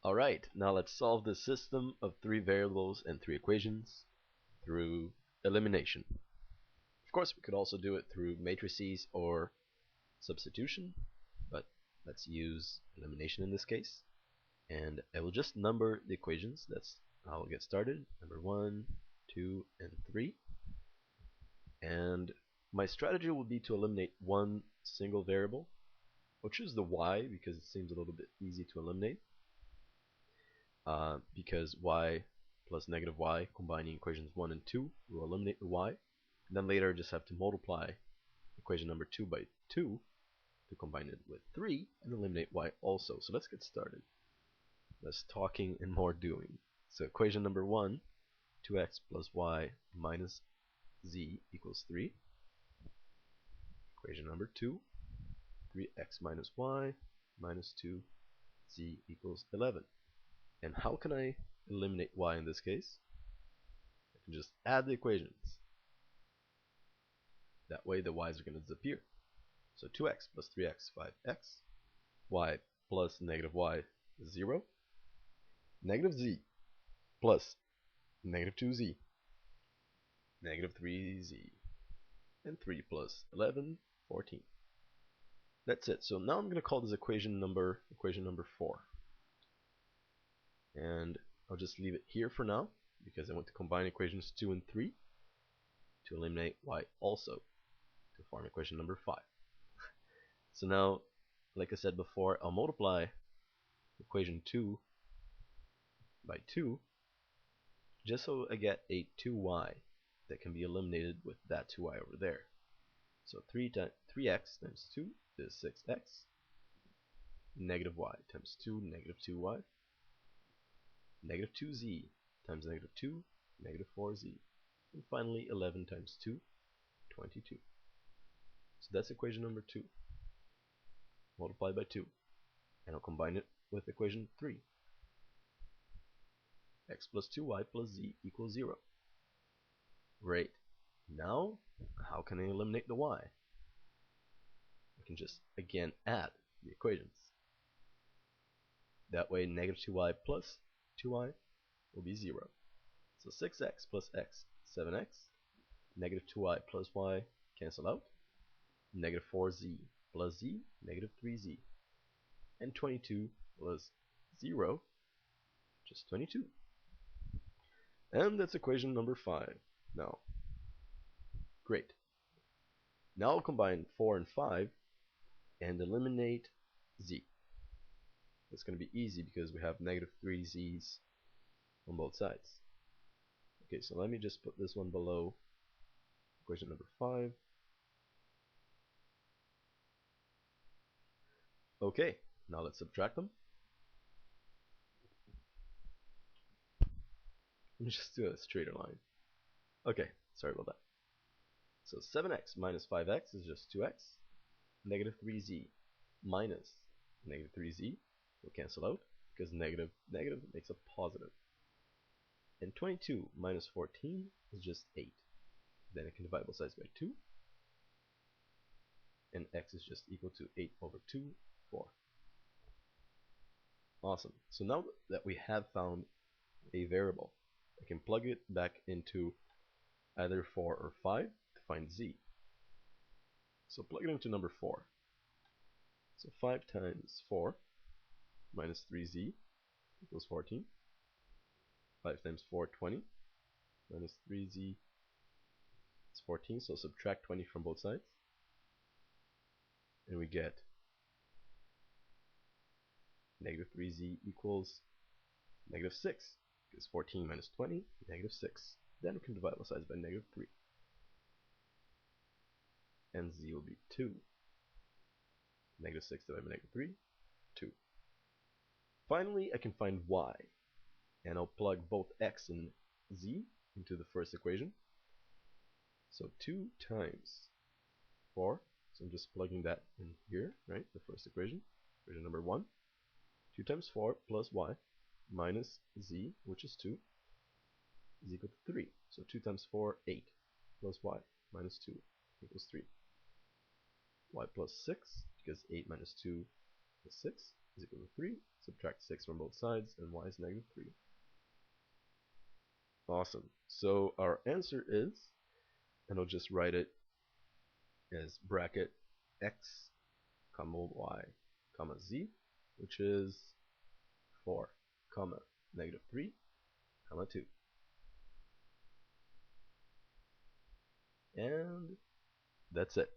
Alright, now let's solve this system of 3 variables and 3 equations through elimination. Of course, we could also do it through matrices or substitution, but let's use elimination in this case. And I will just number the equations. That's how I'll get started. Number 1, 2, and 3. And my strategy will be to eliminate one single variable. I'll choose the y because it seems a little bit easy to eliminate. Because y plus negative y combining equations 1 and 2 will eliminate the y. And then later I just have to multiply equation number 2 by 2 to combine it with 3 and eliminate y also. So let's get started. Less talking and more doing. So equation number 1, 2x plus y minus z equals 3. Equation number 2, 3x minus y minus 2z equals 11. And how can I eliminate y in this case? I can just add the equations. That way the y's are going to disappear. So 2x plus 3x, 5x. Y plus negative y is 0. Negative z plus negative 2z. Negative 3z. And 3 plus 11, 14. That's it. So now I'm going to call this equation number 4. And I'll just leave it here for now because I want to combine equations 2 and 3 to eliminate y also to form equation number 5. So now, like I said before, I'll multiply equation 2 by 2 just so I get a 2y that can be eliminated with that 2y over there. So 3x times 2 is 6x. Negative y times 2, negative 2y. Negative 2z times negative 2, negative 4z. And finally 11 times 2, 22. So that's equation number 2. Multiplied by 2. And I'll combine it with equation 3. X plus 2y plus z equals 0. Great. Now, how can I eliminate the y? I can just, again, add the equations. That way, negative 2y plus 2y will be 0. So 6x plus x, 7x. Negative 2y plus y cancel out. Negative 4z plus z, negative 3z. And 22 plus 0, just 22. And that's equation number 5. Now, great. Now I'll combine 4 and 5 and eliminate z. It's going to be easy because we have negative 3z's on both sides. Okay, so let me just put this one below equation number 5. Okay, now let's subtract them. Let me just do a straighter line. Okay, sorry about that. So 7x minus 5x is just 2x. Negative 3z minus negative 3z will cancel out because negative makes a positive. And 22 minus 14 is just 8. Then I can divide both sides by 2. And x is just equal to 8 over 2, 4. Awesome. So now that we have found a variable, I can plug it back into either 4 or 5 to find z. So plug it into number 4. So 5 times 4 minus 3z equals 14. 5 times 4, 20. Minus 3z is 14, so subtract 20 from both sides. And we get negative 3z equals negative 6. Because 14 minus 20, negative 6. Then we can divide both sides by negative 3. And z will be 2. Negative 6 divided by negative 3, 2. Finally, I can find y. And I'll plug both x and z into the first equation. So 2 times 4. So I'm just plugging that in here, right? The first equation. Equation number 1. 2 times 4 plus y minus z, which is 2, is equal to 3. So 2 times 4, 8, plus y minus 2 equals 3. Y plus 6, because 8 minus 2 is 6. is equal to 3. Subtract 6 from both sides, and y is negative 3. Awesome. So our answer is, and I'll just write it as bracket x comma y comma z, which is 4 comma negative 3 comma 2. And that's it.